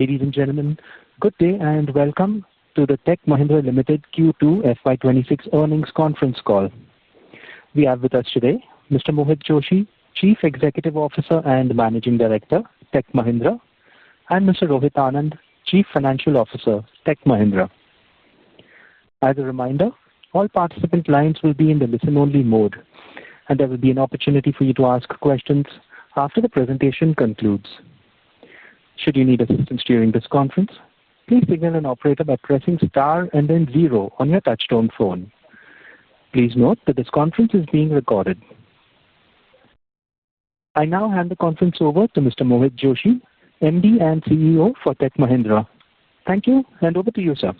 Ladies and gentlemen, good day and welcome to the Tech Mahindra Limited Q2 FY26 earnings conference call. We have with us today Mr. Mohit Joshi, Chief Executive Officer and Managing Director, Tech Mahindra, and Mr. Rohit Anand, Chief Financial Officer, Tech Mahindra. As a reminder, all participant lines will be in the listen-only mode, and there will be an opportunity for you to ask questions after the presentation concludes. Should you need assistance during this conference, please signal an operator by pressing star and then 0 on your touchtone phone. Please note that this conference is being recorded. I now hand the conference over to Mr. Mohit Joshi, MD and CEO for Tech Mahindra. Thank you, and over to you, sir.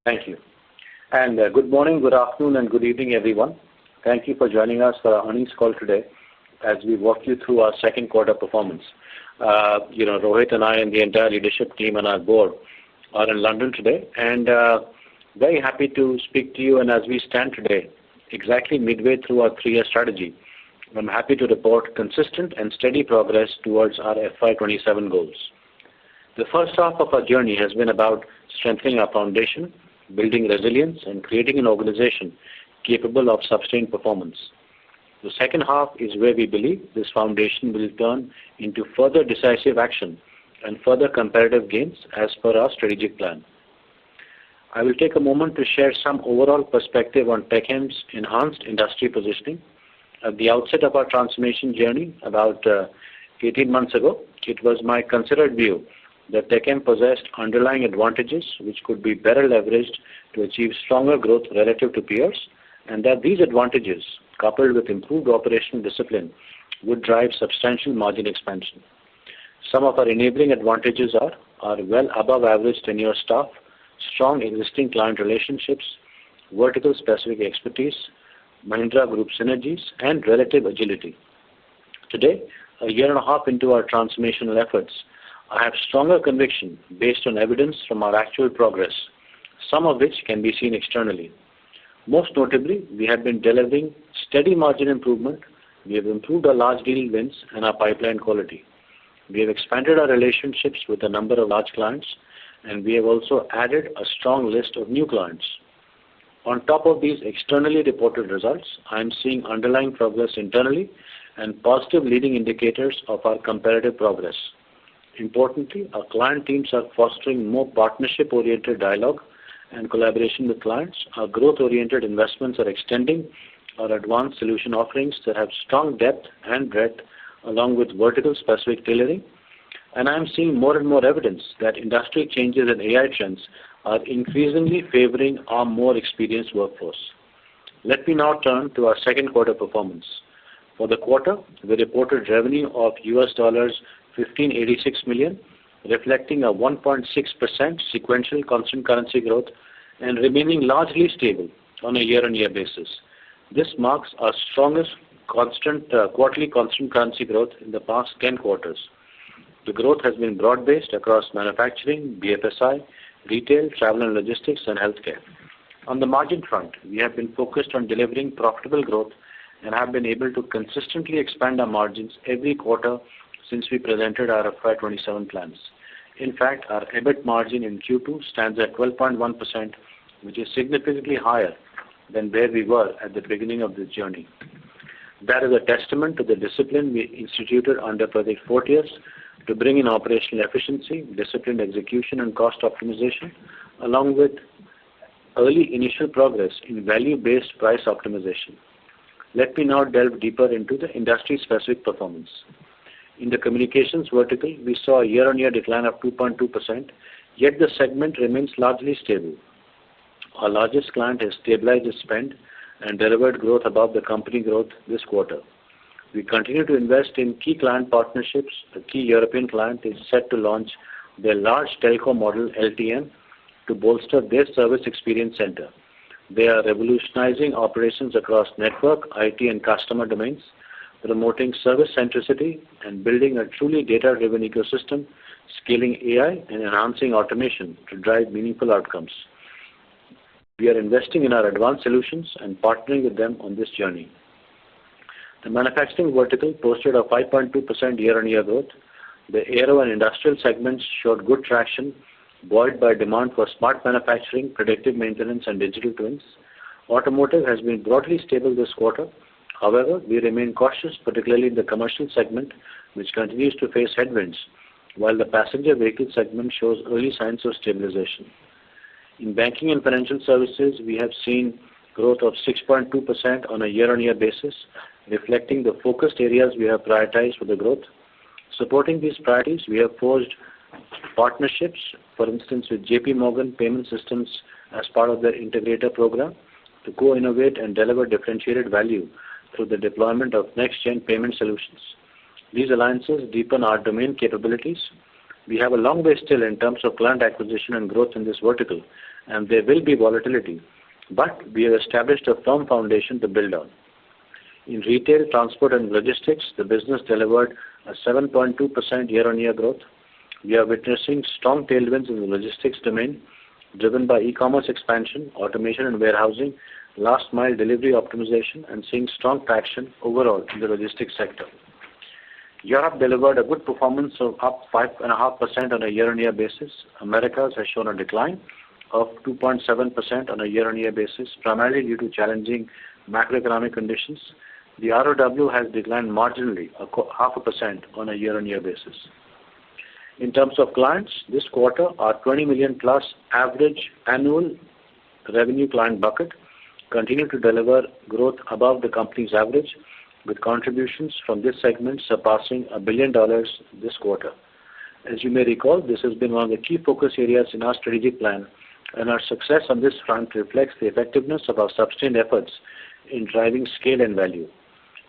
Thank you. And good morning, good afternoon, and good evening, everyone. Thank you for joining us for our earnings call today as we walk you through our second quarter performance. Rohit and I and the entire leadership team and our board are in London today, and very happy to speak to you. And as we stand today, exactly midway through our 3-year strategy, I'm happy to report consistent and steady progress towards our FY27 goals. The first half of our journey has been about strengthening our foundation, building resilience, and creating an organization capable of sustained performance. The second half is where we believe this foundation will turn into further decisive action and further comparative gains as per our strategic plan. I will take a moment to share some overall perspective on TechM's enhanced industry positioning. At the outset of our transformation journey, about 18 months ago, it was my considered view that TechM possessed underlying advantages which could be better leveraged to achieve stronger growth relative to peers, and that these advantages, coupled with improved operational discipline, would drive substantial margin expansion. Some of our enabling advantages are well above average tenure staff, strong existing client relationships, vertical specific expertise, Mahindra Group synergies, and relative agility. Today, a year and a half into our transformational efforts, I have stronger conviction based on evidence from our actual progress, some of which can be seen externally. Most notably, we have been delivering steady margin improvement. We have improved our large deal wins and our pipeline quality. We have expanded our relationships with a number of large clients, and we have also added a strong list of new clients. On top of these externally reported results, I am seeing underlying progress internally and positive leading indicators of our comparative progress. Importantly, our client teams are fostering more partnership-oriented dialogue and collaboration with clients. Our growth-oriented investments are extending our advanced solution offerings that have strong depth and breadth, along with vertical-specific tailoring. And I am seeing more and more evidence that industry changes and AI trends are increasingly favoring our more experienced workforce. Let me now turn to our second quarter performance. For the quarter, we reported revenue of $1,586 million, reflecting a 1.6% sequential constant currency growth and remaining largely stable on a year-on-year basis. This marks our strongest quarterly constant currency growth in the past 10 quarters. The growth has been broad-based across manufacturing, BFSI, retail, travel and logistics, and healthcare. On the margin front, we have been focused on delivering profitable growth and have been able to consistently expand our margins every quarter since we presented our FY27 plans. In fact, our EBIT margin in Q2 stands at 12.1%, which is significantly higher than where we were at the beginning of this journey. That is a testament to the discipline we instituted under Project Fortius to bring in operational efficiency, disciplined execution, and cost optimization, along with early initial progress in value-based price optimization. Let me now delve deeper into the industry-specific performance. In the communications vertical, we saw a year-on-year decline of 2.2%, yet the segment remains largely stable. Our largest client has stabilized its spend and delivered growth above the company growth this quarter. We continue to invest in key client partnerships. A key European client is set to launch their large telco model LTM to bolster their service experience center. They are revolutionizing operations across network, IT, and customer domains, promoting service centricity and building a truly data-driven ecosystem, scaling AI and enhancing automation to drive meaningful outcomes. We are investing in our advanced solutions and partnering with them on this journey. The manufacturing vertical posted a 5.2% year-on-year growth, The aero and industrial segments showed good traction, buoyed by demand for smart manufacturing, predictive maintenance, and digital twins. Automotive has been broadly stable this quarter. However, we remain cautious, particularly in the commercial segment, which continues to face headwinds, while the passenger vehicle segment shows early signs of stabilization. In banking and financial services, we have seen growth of 6.2% on a year-on-year basis, reflecting the focused areas we have prioritized for the growth. Supporting these priorities, we have forged partnerships, for instance, with JP Morgan Payment Systems as part of their integrator program to co-innovate and deliver differentiated value through the deployment of next-gen payment solutions. These alliances deepen our domain capabilities. We have a long way still in terms of client acquisition and growth in this vertical, and there will be volatility, but we have established a firm foundation to build on. In retail, transport, and logistics, the business delivered a 7.2% year-on-year growth. We are witnessing strong tailwinds in the logistics domain, driven by e-commerce expansion, automation and warehousing, last-mile delivery optimization, and seeing strong traction overall in the logistics sector. Europe delivered a good performance of up 5.5% on a year-on-year basis. Americas has shown a decline of 2.7% on a year-on-year basis, primarily due to challenging macroeconomic conditions. The ROW has declined marginally, 0.5% on a year-on-year basis. In terms of clients, this quarter, our 20 million plus average annual revenue client bucket continued to deliver growth above the company's average, with contributions from this segment surpassing $1 billion this quarter. As you may recall, this has been one of the key focus areas in our strategic plan, and our success on this front reflects the effectiveness of our sustained efforts in driving scale and value.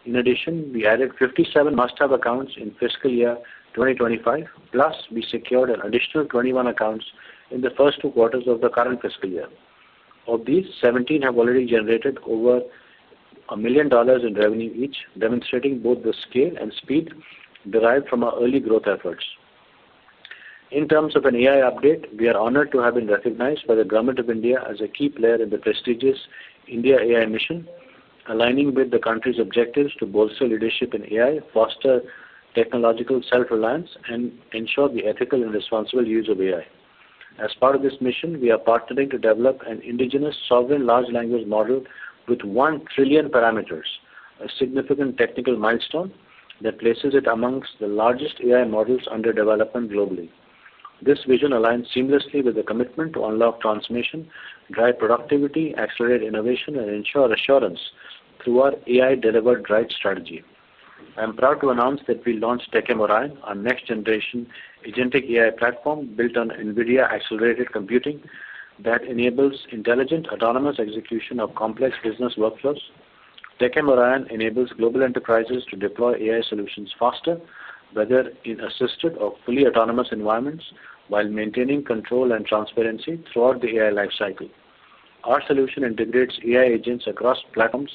In addition, we added 57 must-have accounts in fiscal year 2025, plus we secured an additional 21 accounts in the first 2 quarters of the current fiscal year. Of these, 17 have already generated over $1 million in revenue each, demonstrating both the scale and speed derived from our early growth efforts. In terms of an AI update, we are honored to have been recognized by the Government of India as a key player in the prestigious India AI mission, aligning with the country's objectives to bolster leadership in AI, foster technological self-reliance, and ensure the ethical and responsible use of AI. As part of this mission, we are partnering to develop an indigenous sovereign large language model with 1 trillion parameters, a significant technical milestone that places it amongst the largest AI models under development globally. This vision aligns seamlessly with the commitment to unlock transformation, drive productivity, accelerate innovation, and ensure assurance through our AI-delivered right strategy. I am proud to announce that we launched TECHM Orion, our next-generation agentic AI platform built on NVIDIA accelerated computing that enables intelligent, autonomous execution of complex business workflows. TECHM Orion enables global enterprises to deploy AI solutions faster, whether in assisted or fully autonomous environments, while maintaining control and transparency throughout the AI lifecycle. Our solution integrates AI agents across platforms,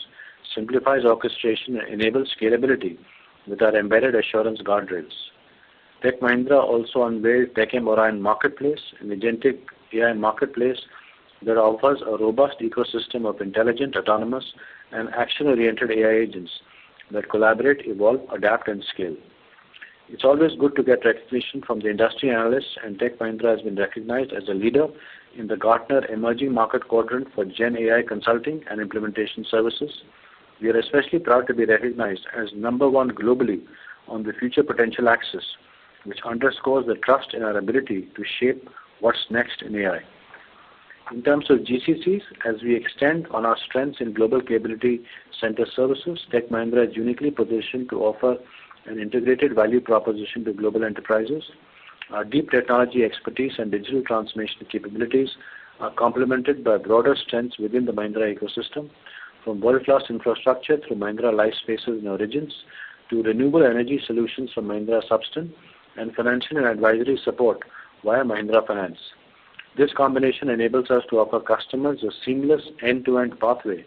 simplifies orchestration, and enables scalability with our embedded assurance guardrails. Tech Mahindra also unveiled TECHM Orion Marketplace, an agentic AI marketplace that offers a robust ecosystem of intelligent, autonomous, and action-oriented AI agents that collaborate, evolve, adapt, and scale. It's always good to get recognition from the industry analysts, and Tech Mahindra has been recognized as a leader in the Gartner Emerging Market Quadrant for Gen AI Consulting and Implementation Services. We are especially proud to be recognized as #1 globally on the Future Potential Axis, which underscores the trust in our ability to shape what's next in AI. In terms of GCCs, as we extend on our strengths in global capability center services, Tech Mahindra is uniquely positioned to offer an integrated value proposition to global enterprises. Our deep technology expertise and digital transformation capabilities are complemented by broader strengths within the Mahindra ecosystem, from world-class infrastructure through Mahindra Life Spaces and Origins to renewable energy solutions from Mahindra Substan and financial and advisory support via Mahindra Finance. This combination enables us to offer customers a seamless end-to-end pathway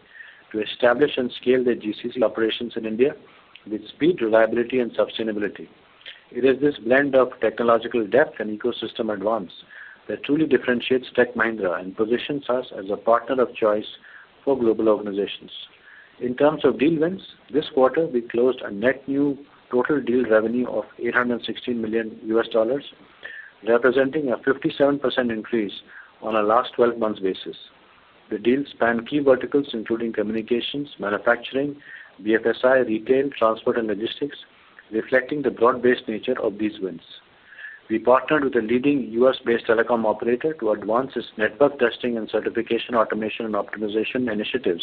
to establish and scale their GCC operations in India with speed, reliability, and sustainability. It is this blend of technological depth and ecosystem advance that truly differentiates Tech Mahindra and positions us as a partner of choice for global organizations. In terms of deal wins, this quarter we closed a net new total deal revenue of $816 million, representing a 57% increase on a last 12 months basis. The deals span key verticals including communications, manufacturing, BFSI, retail, transport and logistics, reflecting the broad-based nature of these wins. We partnered with a leading US-based telecom operator to advance its network testing and certification automation and optimization initiatives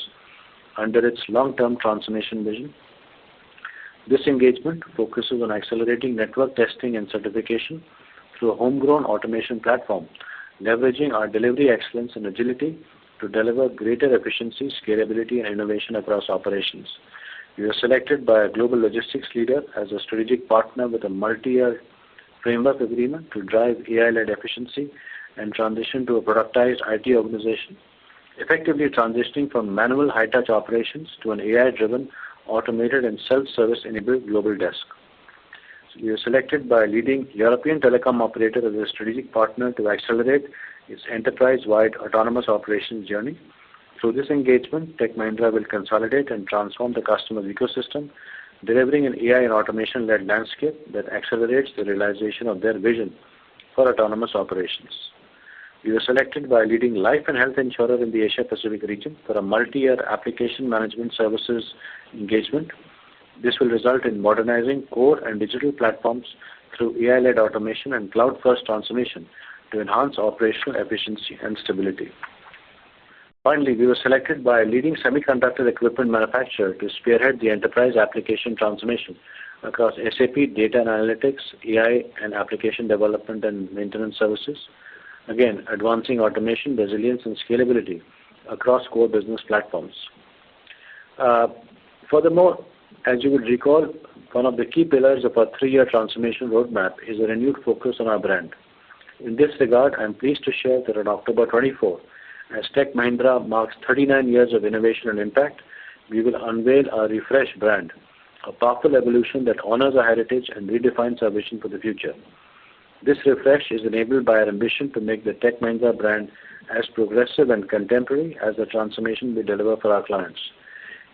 under its long-term transformation vision. This engagement focuses on accelerating network testing and certification through a homegrown automation platform, leveraging our delivery excellence and agility to deliver greater efficiency, scalability, and innovation across operations. We were selected by a global logistics leader as a strategic partner with a multi-year framework agreement to drive AI-led efficiency and transition to a productized IT organization, effectively transitioning from manual high-touch operations to an AI-driven, automated, and self-service enabled global desk. We were selected by a leading European telecom operator as a strategic partner to accelerate its enterprise-wide autonomous operations journey. Through this engagement, Tech Mahindra will consolidate and transform the customer's ecosystem, delivering an AI and automation-led landscape that accelerates the realization of their vision for autonomous operations. We were selected by a leading life and health insurer in the Asia-Pacific region for a multi-year application management services engagement. This will result in modernizing core and digital platforms through AI-led automation and cloud-first transformation to enhance operational efficiency and stability. Finally, we were selected by a leading semiconductor equipment manufacturer to spearhead the enterprise application transformation across SAP, data and analytics, AI and application development and maintenance services, again advancing automation, resilience and scalability across core business platforms. Furthermore, as you would recall, one of the key pillars of our 3-year transformation roadmap is a renewed focus on our brand. In this regard, I am pleased to share that on October 24, as Tech Mahindra marks 39 years of innovation and impact, we will unveil our refreshed brand, a powerful evolution that honors our heritage and redefines our vision for the future. This refresh is enabled by our ambition to make the Tech Mahindra brand as progressive and contemporary as the transformation we deliver for our clients.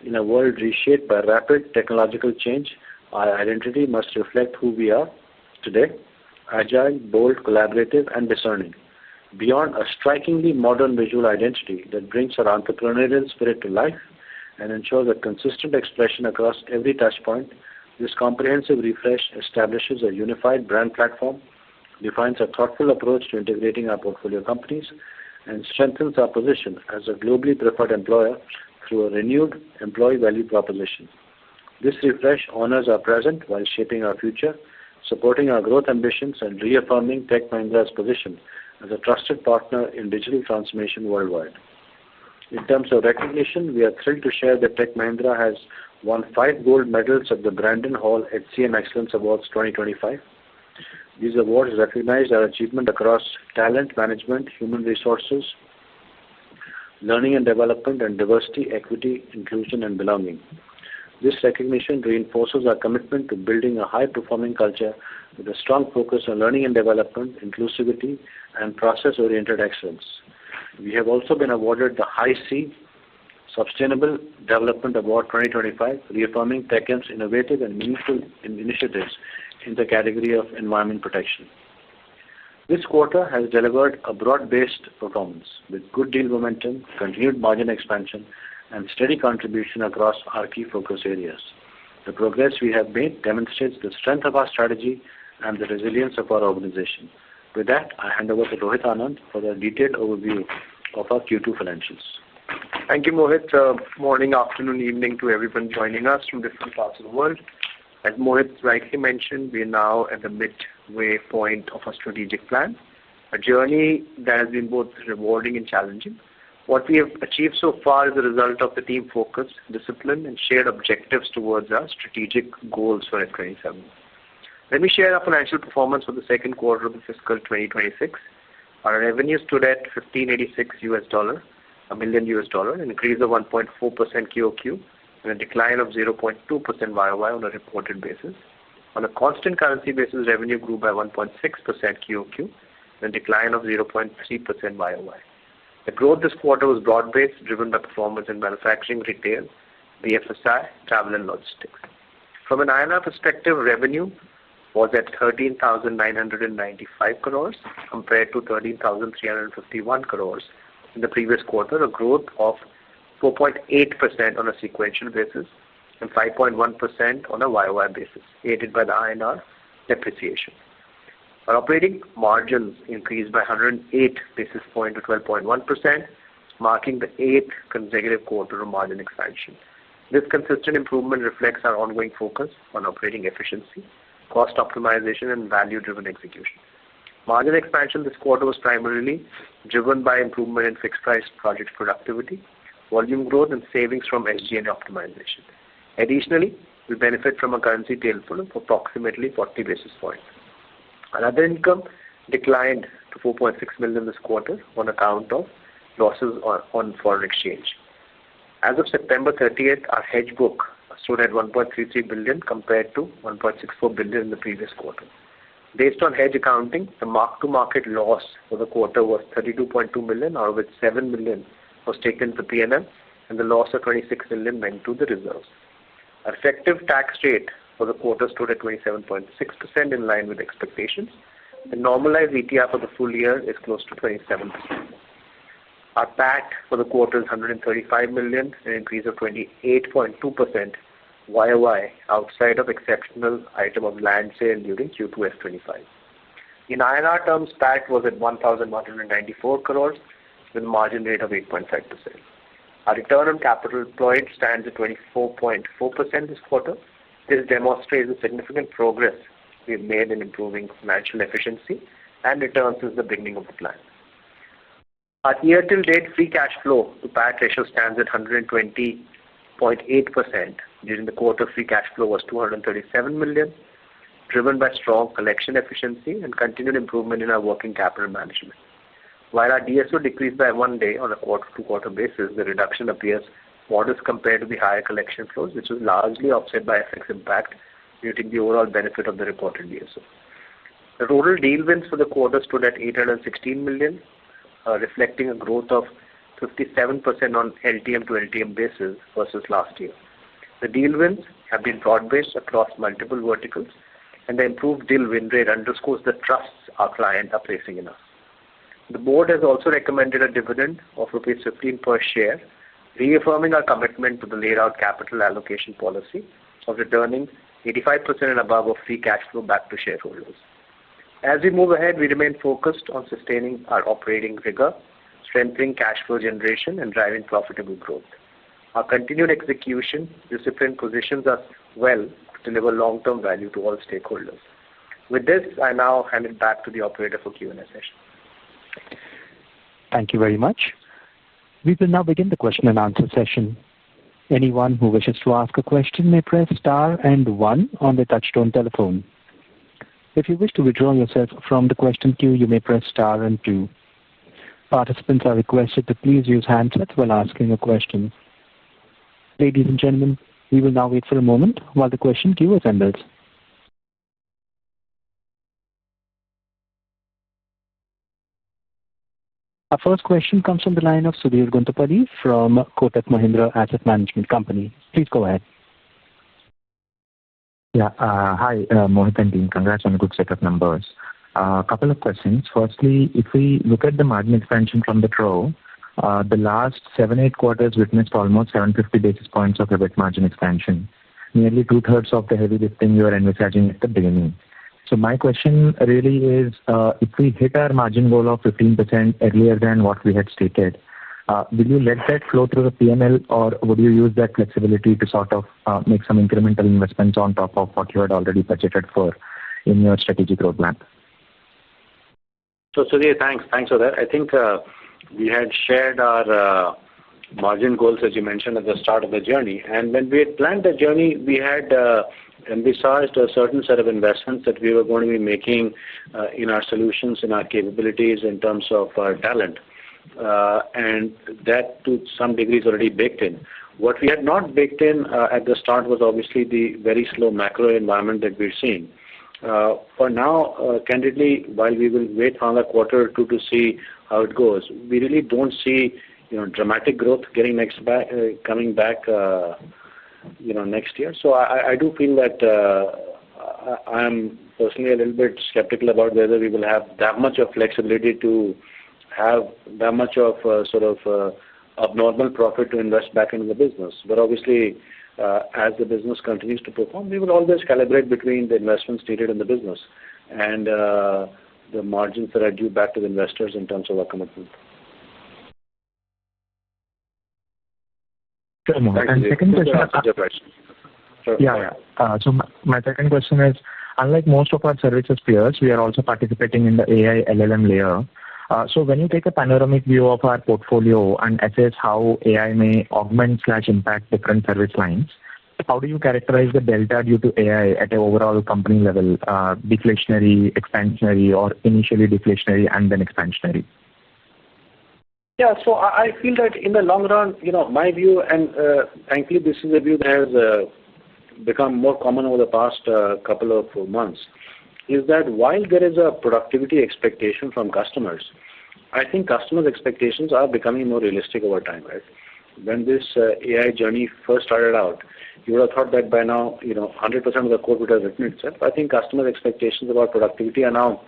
In a world reshaped by rapid technological change, our identity must reflect who we are today: agile, bold, collaborative, and discerning. Beyond a strikingly modern visual identity that brings our entrepreneurial spirit to life and ensures a consistent expression across every touchpoint, this comprehensive refresh establishes a unified brand platform, defines a thoughtful approach to integrating our portfolio companies, and strengthens our position as a globally preferred employer through a renewed employee value proposition. This refresh honors our present while shaping our future, supporting our growth ambitions and reaffirming Tech Mahindra's position as a trusted partner in digital transformation worldwide. In terms of recognition, we are thrilled to share that Tech Mahindra has won 5 gold medals at the Brandon Hall HCM Excellence Awards 2025. These awards recognize our achievement across talent management, human resources, learning and development, and diversity, equity, inclusion, and belonging. This recognition reinforces our commitment to building a high-performing culture with a strong focus on learning and development, inclusivity, and process-oriented excellence. We have also been awarded the High C Sustainable Development Award 2025, reaffirming TechM's innovative and meaningful initiatives in the category of environment protection. This quarter has delivered a broad-based performance with good deal momentum, continued margin expansion, and steady contribution across our key focus areas. The progress we have made demonstrates the strength of our strategy and the resilience of our organization. With that, I hand over to Rohit Anand for the detailed overview of our Q2 financials. Thank you, Mohit. Morning, afternoon, evening to everyone joining us from different parts of the world. As Mohit rightly mentioned, we are now at the midway point of our strategic plan, a journey that has been both rewarding and challenging. What we have achieved so far is a result of the team focus, discipline, and shared objectives towards our strategic goals for F27. Let me share our financial performance for the second quarter of the fiscal 2026. Our revenue stood at $1,586 million, an increase of 1.4% QOQ, and a decline of 0.2% YOY on a reported basis. On a constant currency basis, revenue grew by 1.6% QOQ, and a decline of 0.3% YOY. The growth this quarter was broad-based, driven by performance in manufacturing, retail, BFSI, travel, and logistics. From an INR perspective, revenue was at 13,995 crores compared to 13,351 crores in the previous quarter, a growth of 4.8% on a sequential basis and 5.1% on a YOY basis, aided by the INR depreciation. Our operating margins increased by 108 basis points to 12.1%, marking the 8th consecutive quarter of margin expansion. This consistent improvement reflects our ongoing focus on operating efficiency, cost optimization, and value-driven execution. Margin expansion this quarter was primarily driven by improvement in fixed-price project productivity, volume growth, and savings from SG&A optimization. Additionally, we benefit from a currency tailwind of approximately 40 basis points. Our other income declined to 4.6 million this quarter on account of losses on foreign exchange. As of September 30th, our hedge book stood at 1.33 billion compared to 1.64 billion in the previous quarter. Based on hedge accounting, the mark-to-market loss for the quarter was 32.2 million, out of which 7 million was taken to P&L, and the loss of 26 million went to the reserves. Our effective tax rate for the quarter stood at 27.6%, in line with expectations. The normalized ETR for the full year is close to 27%. Our PAT for the quarter is 135 million, an increase of 28.2% YOY outside of exceptional item of land sale during Q2 F25. In INR terms, PAT was at 1,194 crores with a margin rate of 8.5%. Our return on capital employed stands at 24.4% this quarter. This demonstrates the significant progress we've made in improving financial efficiency and returns since the beginning of the plan. Our year-till-date free cash flow to PAT ratio stands at 120.8%. During the quarter, free cash flow was 237 million, driven by strong collection efficiency and continued improvement in our working capital management. While our DSO decreased by 1 day on a quarter-to-quarter basis, the reduction appears modest compared to the higher collection flows, which was largely offset by FX impact, muting the overall benefit of the reported DSO. The total deal wins for the quarter stood at 816 million, reflecting a growth of 57% on LTM to LTM basis versus last year. The deal wins have been broad-based across multiple verticals, and the improved deal win rate underscores the trust our clients are placing in us. The board has also recommended a dividend of rupees 15 per share, reaffirming our commitment to the laid-out capital allocation policy of returning 85% and above of free cash flow back to shareholders. As we move ahead, we remain focused on sustaining our operating rigor, strengthening cash flow generation, and driving profitable growth. Our continued execution discipline positions us well to deliver long-term value to all stakeholders. With this, I now hand it back to the operator for Q&A session. Thank you very much. We will now begin the question and answer session. Anyone who wishes to ask a question may press star and 1 on the touchtone telephone. If you wish to withdraw yourself from the question queue, you may press star and 2. Participants are requested to please use handsets while asking a question. Ladies and gentlemen, we will now wait for a moment while the question queue assembles. Our first question comes from the line of Sudhir Guntupalli from Kotak Mahindra Asset Management Company. Please go ahead. Yeah, hi, Mohit and team. Congrats on a good set of numbers. A couple of questions. Firstly, if we look at the margin expansion from the trough, the last 7-8 quarters witnessed almost 750 basis points of EBIT margin expansion, nearly 2/3 of the heavy lifting you were envisaging at the beginning. So my question really is, if we hit our margin goal of 15% earlier than what we had stated, will you let that flow through the P&L, or would you use that flexibility to sort of make some incremental investments on top of what you had already budgeted for in your strategic roadmap? So, Sudhir, thanks for that. I think we had shared our margin goals, as you mentioned, at the start of the journey. And when we had planned the journey, we had envisaged a certain set of investments that we were going to be making in our solutions, in our capabilities, in terms of our talent. And that, to some degree, is already baked in. What we had not baked in at the start was obviously the very slow macro environment that we're seeing. For now, candidly, while we will wait for another quarter or two to see how it goes, we really don't see dramatic growth coming back next year. So I do feel that I am personally a little bit skeptical about whether we will have that much of flexibility to have that much of abnormal profit to invest back into the business. But obviously, as the business continues to perform, we will always calibrate between the investments needed in the business and the margins that are due back to the investors in terms of our commitment. Sure, Mohit. And second question. So my second question is, unlike most of our services peers, we are also participating in the AI LLM layer. So when you take a panoramic view of our portfolio and assess how AI may augment/impact different service lines, how do you characterize the delta due to AI at an overall company level, deflationary, expansionary, or initially deflationary and then expansionary? Yeah, so I feel that in the long run, my view, and thankfully this is a view that has become more common over the past couple of months, is that while there is a productivity expectation from customers, I think customers' expectations are becoming more realistic over time, right? When this AI journey first started out, you would have thought that by now, 100% of the code would have written itself. I think customers' expectations about productivity are now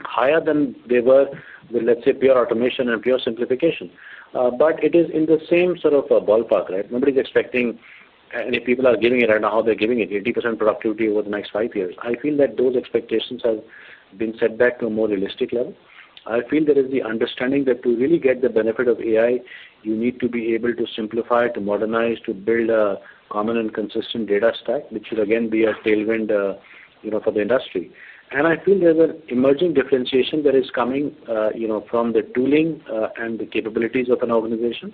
higher than they were with, let's say, pure automation and pure simplification. But it is in the same sort of ballpark, right? Nobody's expecting, and if people are giving it right now, how they're giving it, 80% productivity over the next 5 years. I feel that those expectations have been set back to a more realistic level. I feel there is the understanding that to really get the benefit of AI, you need to be able to simplify, to modernize, to build a common and consistent data stack, which should again be a tailwind, for the industry. And I feel there's an emerging differentiation that is coming, from the tooling and the capabilities of an organization,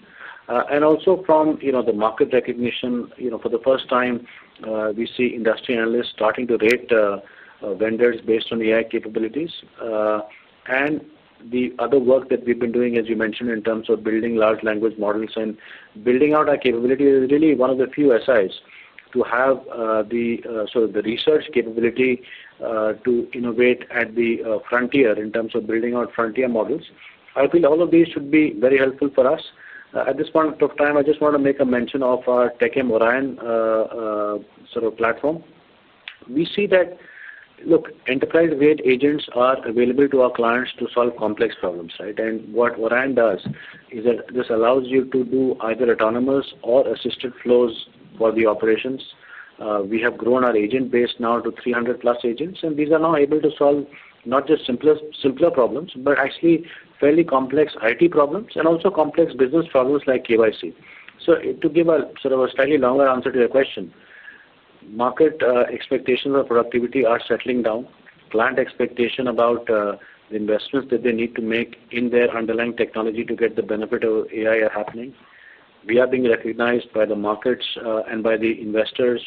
and also from, the market recognition. For the first time, we see industry analysts starting to rate vendors based on AI capabilities. And the other work that we've been doing, as you mentioned, in terms of building large language models and building out our capability is really one of the few SIs to have the research capability to innovate at the frontier in terms of building out frontier models. I feel all of these should be very helpful for us. At this point of time, I just want to make a mention of our TECHM Orion platform. We see that, look, enterprise-grade agents are available to our clients to solve complex problems, right? And what Orion does is that this allows you to do either autonomous or assisted flows for the operations. We have grown our agent base now to 300 plus agents, and these are now able to solve not just simpler problems, but actually fairly complex IT problems and also complex business problems like KYC. So to give a slightly longer answer to your question, market expectations of productivity are settling down. Client expectation about the investments that they need to make in their underlying technology to get the benefit of AI are happening. We are being recognized by the markets and by the investors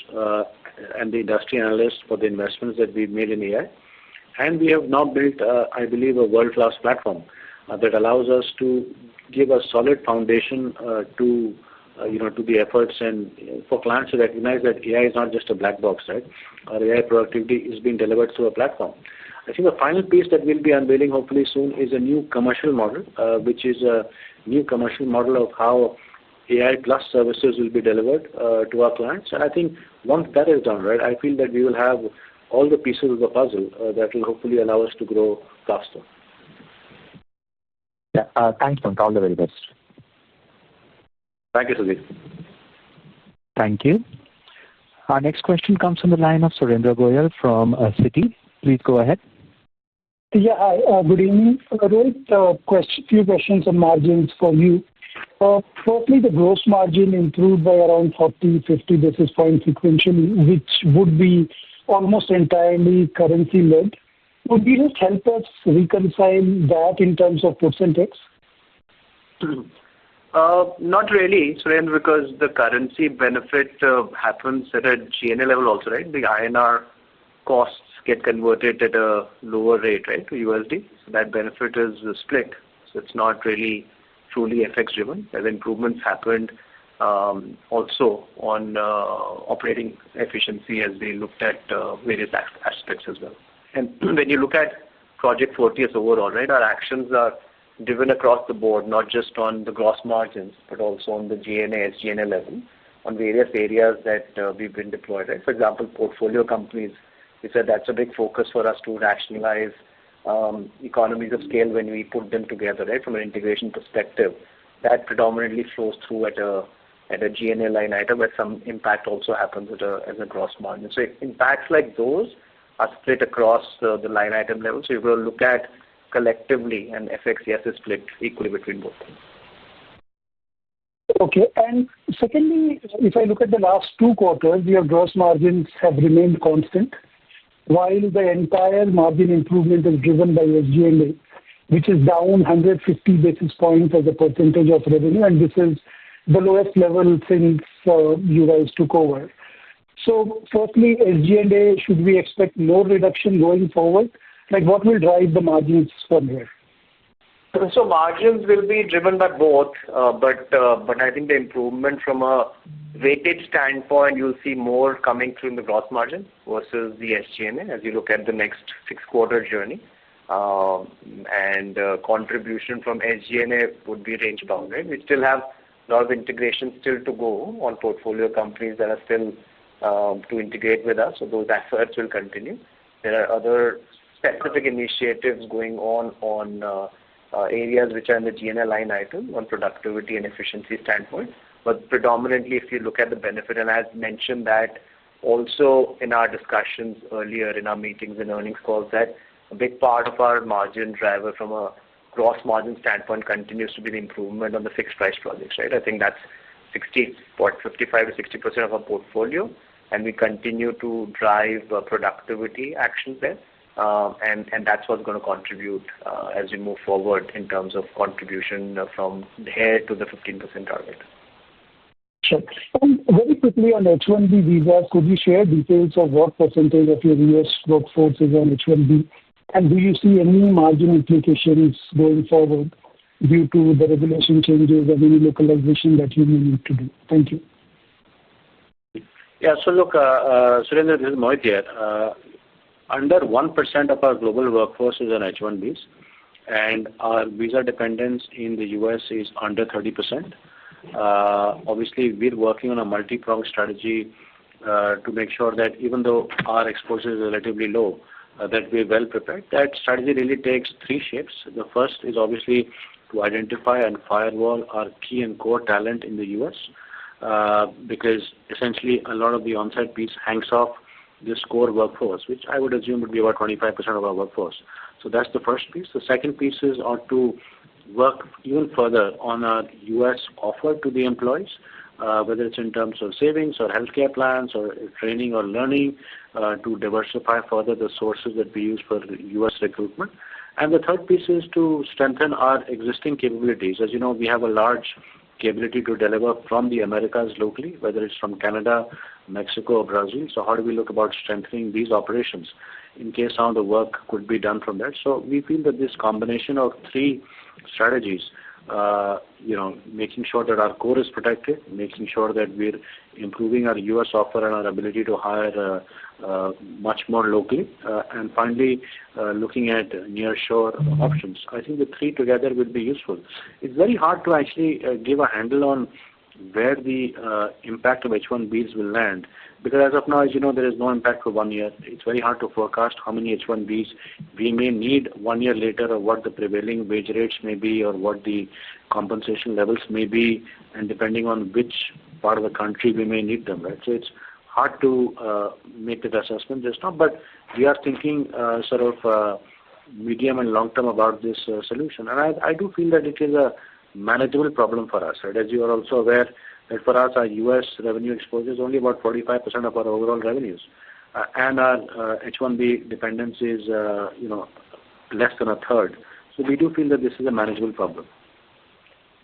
and the industry analysts for the investments that we've made in AI. And we have now built, I believe, a world-class platform that allows us to give a solid foundation to the efforts and for clients to recognize that AI is not just a black box, right? Our AI productivity is being delivered through a platform. I think the final piece that we'll be unveiling hopefully soon is a new commercial model, which is a new commercial model of how AI plus services will be delivered to our clients. And I think once that is done, right, I feel that we will have all the pieces of the puzzle that will hopefully allow us to grow faster. Yeah, thanks, Mohit. All the very best. Thank you, Sudhir. Thank you. Our next question comes from the line of Surendra Goyal from Citi. Please go ahead. Yeah, hi. Good evening. Rohit, few questions on margins for you. Firstly, the gross margin improved by around 40-50 basis points sequentially, which would be almost entirely currency-led. Would you just help us reconcile that in terms of puts and takes? Not really, Surendra, because the currency benefit happens at a GNA level also, right? The INR costs get converted at a lower rate, right, to USD. So that benefit is split. So it's not really truly FX driven. The improvements happened also on operating efficiency as we looked at various aspects as well. And when you look at Project Fortius overall, right, our actions are driven across the board, not just on the gross margins, but also on the GNA, SGNA level. various areas that we've been deployed. Right? For example, portfolio companies, we said that's a big focus for us to rationalize economies of scale when we put them together, right? From an integration perspective. That predominantly flows through at a G&A line item, where some impact also happens as a gross margin. So impacts like those are split across the line item level. So you will look at collectively, and FX, yes, is split equally between both. Okay. And secondly, if I look at the last 2 quarters, your gross margins have remained constant, while the entire margin improvement is driven by SG&A, which is down 150 basis points as a percentage of revenue, and this is the lowest level since you guys took over. So firstly, SG&A, should we expect more reduction going forward? Like, what will drive the margins from here? So margins will be driven by both, but I think the improvement from a weighted standpoint, you'll see more coming through in the gross margin versus the SG&A as you look at the next 6-quarter journey. And contribution from SG&A would be range bound, right? We still have a lot of integration still to go on portfolio companies that are still to integrate with us, so those efforts will continue. There are other specific initiatives going on areas which are in the G&A line item on productivity and efficiency standpoint. But predominantly, if you look at the benefit, and as mentioned that also in our discussions earlier in our meetings and earnings calls, that a big part of our margin driver from a gross margin standpoint continues to be the improvement on the fixed price projects, right? I think that's 55 to 60% of our portfolio, and we continue to drive productivity actions there. And that's what's going to contribute as we move forward in terms of contribution from here to the 15% target. Sure. And very quickly on H-1B visas, could you share details of what percentage of your US workforce is on H-1B? And do you see any margin implications going forward due to the regulation changes or any localization that you may need to do? Thank you. Yeah, so look, Surendra, this is Mohit here. Under 1% of our global workforce is on H-1Bs, and our visa dependence in the US is under 30%. Obviously, we're working on a multi-pronged strategy to make sure that even though our exposure is relatively low, that we're well prepared. That strategy really takes 3 shapes. The first is obviously to identify and firewall our key and core talent in the US, because essentially a lot of the on-site piece hangs off this core workforce, which I would assume would be about 25% of our workforce. So that's the first piece. The second piece is to work even further on our US offer to the employees, whether it's in terms of savings or healthcare plans or training or learning, to diversify further the sources that we use for US recruitment. And the third piece is to strengthen our existing capabilities. As you know, we have a large capability to deliver from the Americas locally, whether it's from Canada, Mexico, or Brazil. So how do we look about strengthening these operations in case some of the work could be done from there? So we feel that this combination of 3 strategies, making sure that our core is protected, making sure that we're improving our US offer and our ability to hire much more locally, and finally looking at nearshore options. I think the 3 together will be useful. It's very hard to actually give a handle on where the impact of H-1Bs will land, because as of now, as you know, there is no impact for 1 year. It's very hard to forecast how many H-1Bs we may need 1 year later, or what the prevailing wage rates may be, or what the compensation levels may be, and depending on which part of the country we may need them, right? So it's hard to make that assessment just now, but we are thinking sort of medium and long term about this solution. And I do feel that it is a manageable problem for us, right? As you are also aware that for us, our US revenue exposure is only about 45% of our overall revenues, and our H-1B dependence is less than a third. So we do feel that this is a manageable problem.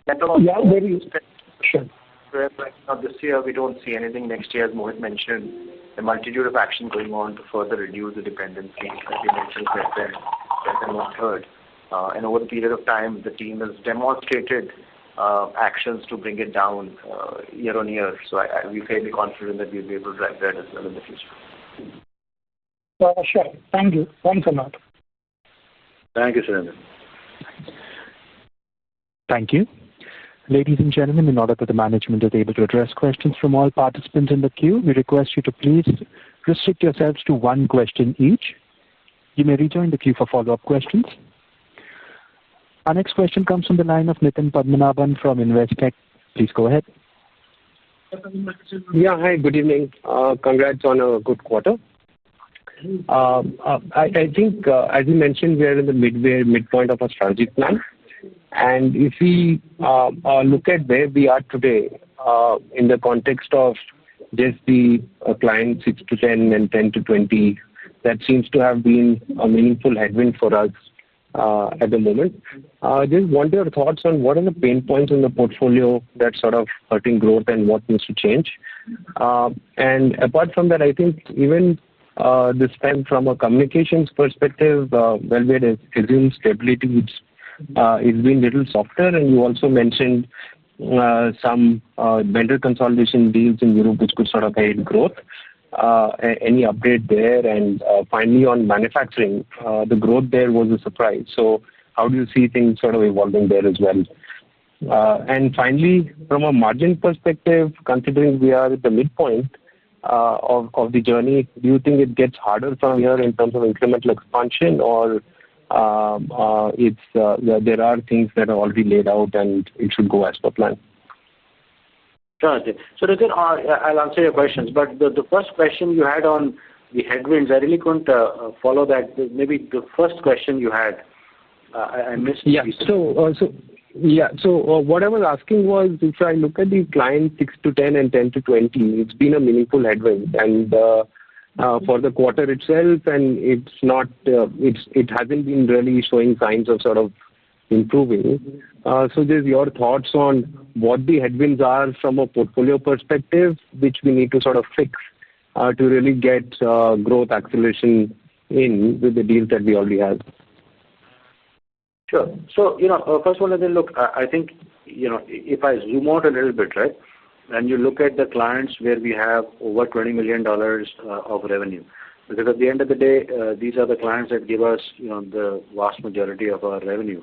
Yeah, very sure. Right now, this year we don't see anything. Next year, as Mohit mentioned, a multitude of action going on to further reduce the dependency. As you mentioned, less than one third. And over the period of time, the team has demonstrated actions to bring it down year on year. So we're fairly confident that we'll be able to drive that as well in the future. Sure. Thank you. Thanks a lot. Thank you, Surendra. Thank you. Ladies and gentlemen, in order that the management is able to address questions from all participants in the queue, we request you to please restrict yourselves to one question each. You may rejoin the queue for follow-up questions. Our next question comes from the line of Nitin Padmanabhan from Investec. Please go ahead. Yeah, hi, good evening. Congrats on a good quarter. I think, as you mentioned, we are in the midpoint of a strategic plan. And if we look at where we are today in the context of just the client 6 to 10 and 10 to 20, that seems to have been a meaningful headwind for us at the moment. Just want your thoughts on what are the pain points in the portfolio that's sort of hurting growth and what needs to change. And apart from that, I think even this time from a communications perspective, well, we had assumed stability, which is being a little softer. And you also mentioned some vendor consolidation deals in Europe, which could sort of aid growth. Any update there? And finally, on manufacturing, the growth there was a surprise. So how do you see things sort of evolving there as well? And finally, from a margin perspective, considering we are at the midpoint of the journey, do you think it gets harder from here in terms of incremental expansion, or there are things that are already laid out and it should go as per plan? Sure. So Nitin, I'll answer your questions. But the first question you had on the headwinds, I really couldn't follow that. Maybe the first question you had, I missed. Yeah. So what I was asking was, if I look at the client 6 to 10 and 10 to 20, it's been a meaningful headwind. And for the quarter itself, and it hasn't been really showing signs of sort of improving. So just your thoughts on what the headwinds are from a portfolio perspective, which we need to sort of fix to really get growth acceleration in with the deals that we already have. Sure. So, first of all, look, I think, if I zoom out a little bit, right, and you look at the clients where we have over $20 million of revenue, because at the end of the day, these are the clients that give us, the vast majority of our revenue.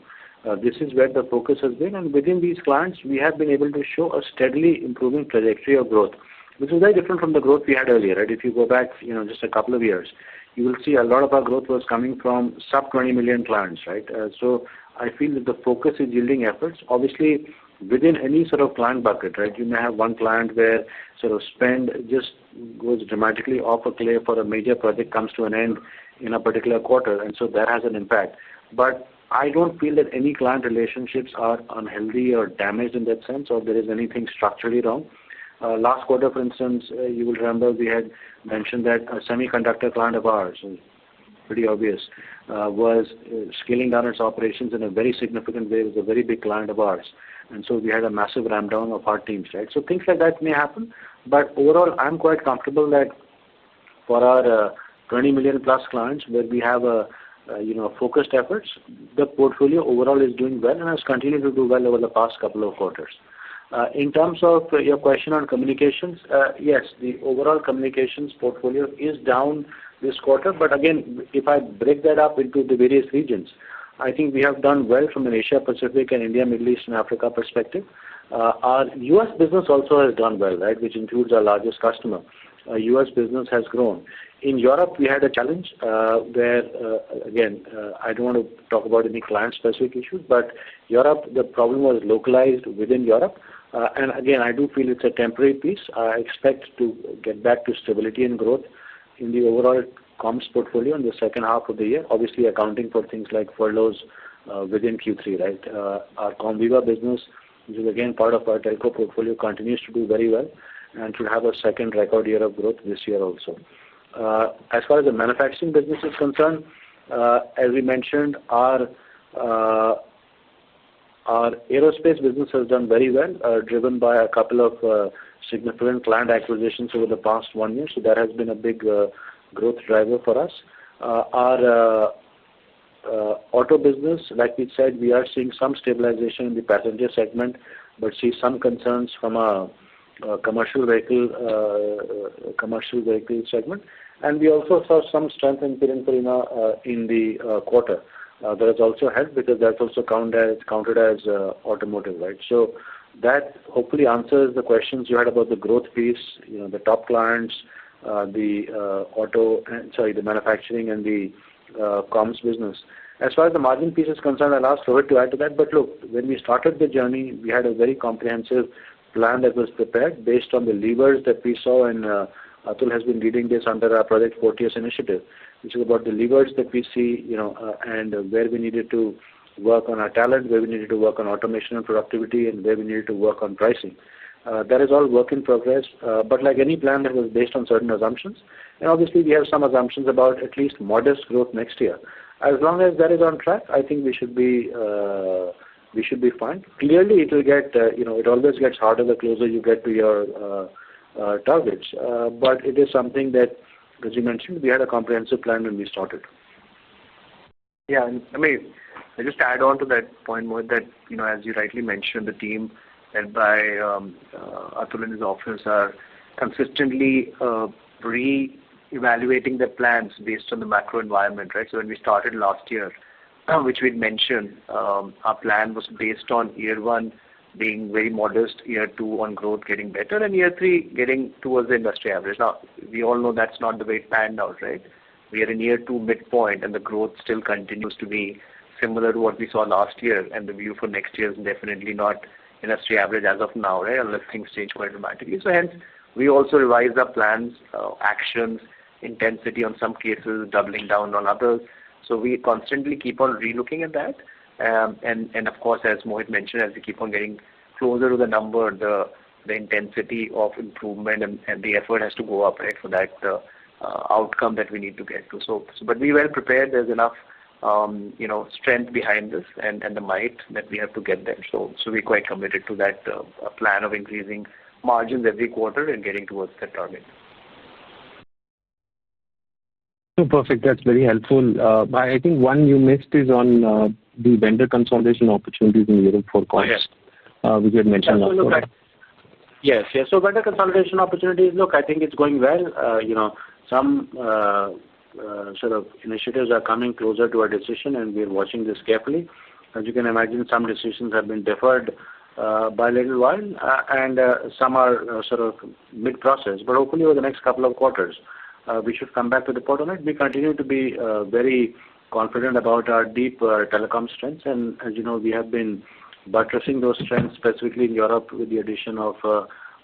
This is where the focus has been. And within these clients, we have been able to show a steadily improving trajectory of growth, which is very different from the growth we had earlier, right? If you go back, just a couple of years, you will see a lot of our growth was coming from sub 20 million clients, right? So I feel that the focus is yielding efforts. Obviously, within any sort of client bucket, right, you may have one client where sort of spend just goes dramatically off a cliff, or a major project comes to an end in a particular quarter, and so that has an impact. But I don't feel that any client relationships are unhealthy or damaged in that sense, or there is anything structurally wrong. Last quarter, for instance, you will remember we had mentioned that a semiconductor client of ours, pretty obvious, was scaling down its operations in a very significant way. It was a very big client of ours. And so we had a massive ramp down of our teams, right? So things like that may happen. But overall, I'm quite comfortable that for our 20 million plus clients where we have focused efforts, the portfolio overall is doing well and has continued to do well over the past couple of quarters. In terms of your question on communications, yes, the overall communications portfolio is down this quarter. But again, if I break that up into the various regions, I think we have done well from an Asia Pacific and India, Middle East and Africa perspective. Our U.S. business also has done well, right, which includes our largest customer. U.S. business has grown. In Europe, we had a challenge where, again, I don't want to talk about any client-specific issues, but Europe, the problem was localized within Europe. And again, I do feel it's a temporary piece. I expect to get back to stability and growth in the overall comms portfolio in the second half of the year, obviously accounting for things like furloughs within Q3, right? Our Comviva business, which is again part of our telco portfolio, continues to do very well and should have a second record year of growth this year also. As far as the manufacturing business is concerned, as we mentioned, our aerospace business has done very well, driven by a couple of significant client acquisitions over the past 1 year. So that has been a big growth driver for us. Our auto business, like we said, we are seeing some stabilization in the passenger segment, but see some concerns from a commercial vehicle segment. And we also saw some strength in Pininfarina in the quarter. That has also helped because that's also counted as automotive, right? So That hopefully answers the questions you had about the growth piece, the top clients, the the manufacturing and the comms business. As far as the margin piece is concerned, I'll ask Rohit to add to that. But look, when we started the journey, we had a very comprehensive plan that was prepared based on the levers that we saw, and Atul has been leading this under our Project Fortius initiative, which is about the levers that we see, and where we needed to work on our talent, where we needed to work on automation and productivity, and where we needed to work on pricing. That is all work in progress, but like any plan that was based on certain assumptions, and obviously we have some assumptions about at least modest growth next year. As long as that is on track, I think we should be fine. Clearly, it will get, it always gets harder the closer you get to your targets, but it is something that, as you mentioned, we had a comprehensive plan when we started. Yeah, and I mean, I just add on to that point, Mohit, that, as you rightly mentioned, the team led by Atul and his office are consistently re-evaluating their plans based on the macro environment, right? So when we started last year, which we'd mentioned, our plan was based on year one being very modest, year two on growth getting better, and year three getting towards the industry average. Now, we all know that's not the way it panned out, right? We are in year two midpoint, and the growth still continues to be similar to what we saw last year, and the view for next year is definitely not industry average as of now, right, unless things change quite dramatically. So hence, we also revised our plans, actions, intensity on some cases, doubling down on others. So we constantly keep on relooking at that. And of course, as Mohit mentioned, as we keep on getting closer to the number, the intensity of improvement and the effort has to go up, right, for that outcome that we need to get to. But we well prepared. There's enough, strength behind this and the might that we have to get there. So we're quite committed to that plan of increasing margins every quarter and getting towards that target. So perfect. That's very helpful. I think one you missed is on the vendor consolidation opportunities in Europe for costs, which you had mentioned last quarter. Yes. So vendor consolidation opportunities, look, I think it's going well. Some sort of initiatives are coming closer to a decision, and we're watching this carefully. As you can imagine, some decisions have been deferred by a little while, and some are sort of mid-process. But hopefully, over the next couple of quarters, we should come back to report on it. We continue to be very confident about our deep telecom strengths, and as you know, we have been buttressing those strengths specifically in Europe with the addition of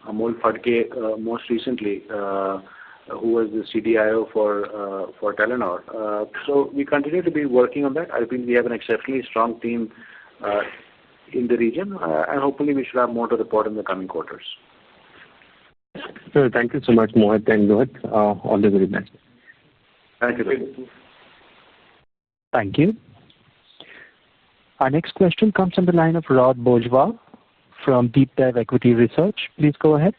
Amol Phadke most recently, who was the CDIO for Telenor. So we continue to be working on that. I think we have an exceptionally strong team in the region, and hopefully we should have more to report in the coming quarters. Sure. Thank you so much, Mohit and Rohit. All the very best. Thank you. Thank you. Our next question comes from the line of Rod Bourgeois from Deep Dive Equity Research. Please go ahead.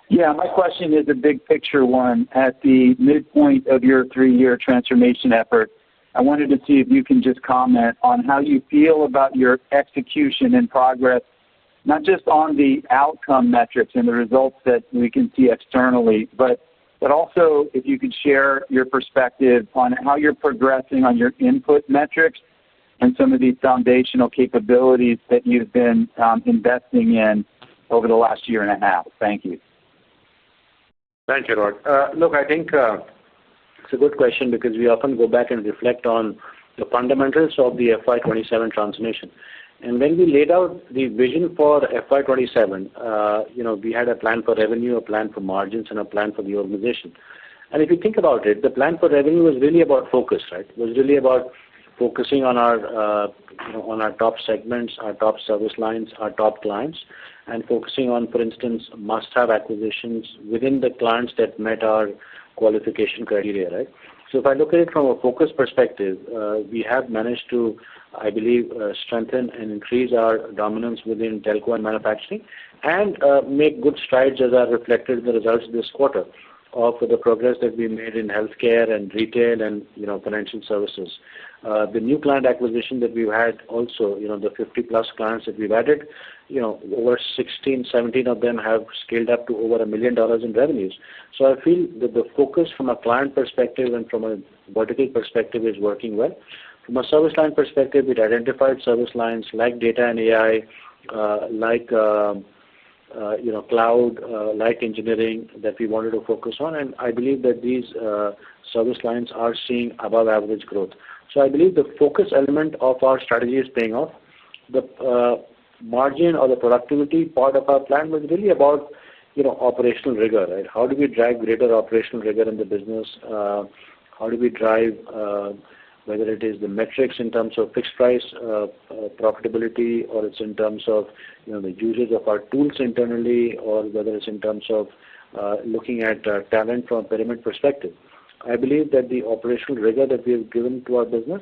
Yeah, my question is a big picture one. At the midpoint of your 3-year transformation effort, I wanted to see if you can just comment on how you feel about your execution and progress, not just on the outcome metrics and the results that we can see externally, but also if you could share your perspective on how you're progressing on your input metrics and some of these foundational capabilities that you've been investing in over the last year and a half. Thank you. Thank you, Rod. Look, I think it's a good question because we often go back and reflect on the fundamentals of the FY27 transformation. And when we laid out the vision for FY27, we had a plan for revenue, a plan for margins, and a plan for the organization. And if you think about it, the plan for revenue was really about focus, right? It was really about focusing on our top segments, our top service lines, our top clients, and focusing on, for instance, must-have acquisitions within the clients that met our qualification criteria, right? So if I look at it from a focus perspective, we have managed to, I believe, strengthen and increase our dominance within telco and manufacturing and make good strides as are reflected in the results this quarter of the progress that we made in healthcare and retail and financial services. The new client acquisition that we've had also, the 50-plus clients that we've added, over 16, 17 of them have scaled up to over $1 million in revenues. So I feel that the focus from a client perspective and from a vertical perspective is working well. From a service line perspective, it identified service lines like data and AI, like cloud, like engineering that we wanted to focus on. And I believe that these service lines are seeing above average growth. So I believe the focus element of our strategy is paying off. The margin or the productivity part of our plan was really about operational rigor, right? How do we drive greater operational rigor in the business? How do we drive whether it is the metrics in terms of fixed price profitability, or it's in terms of the usage of our tools internally, or whether it's in terms of looking at talent from a pyramid perspective. I believe that the operational rigor that we have given to our business,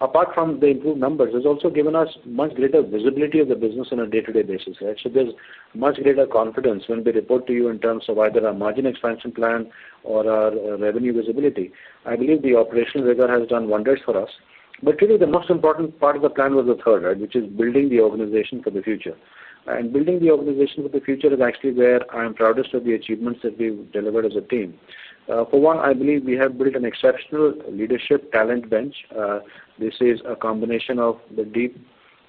apart from the improved numbers, has also given us much greater visibility of the business on a day-to-day basis, right? So there's much greater confidence when we report to you in terms of either our margin expansion plan or our revenue visibility. I believe the operational rigor has done wonders for us. But really the most important part of the plan was the third, right, which is building the organization for the future. And building the organization for the future is actually where I am proudest of the achievements that we've delivered as a team. For one, I believe we have built an exceptional leadership talent bench. This is a combination of the deep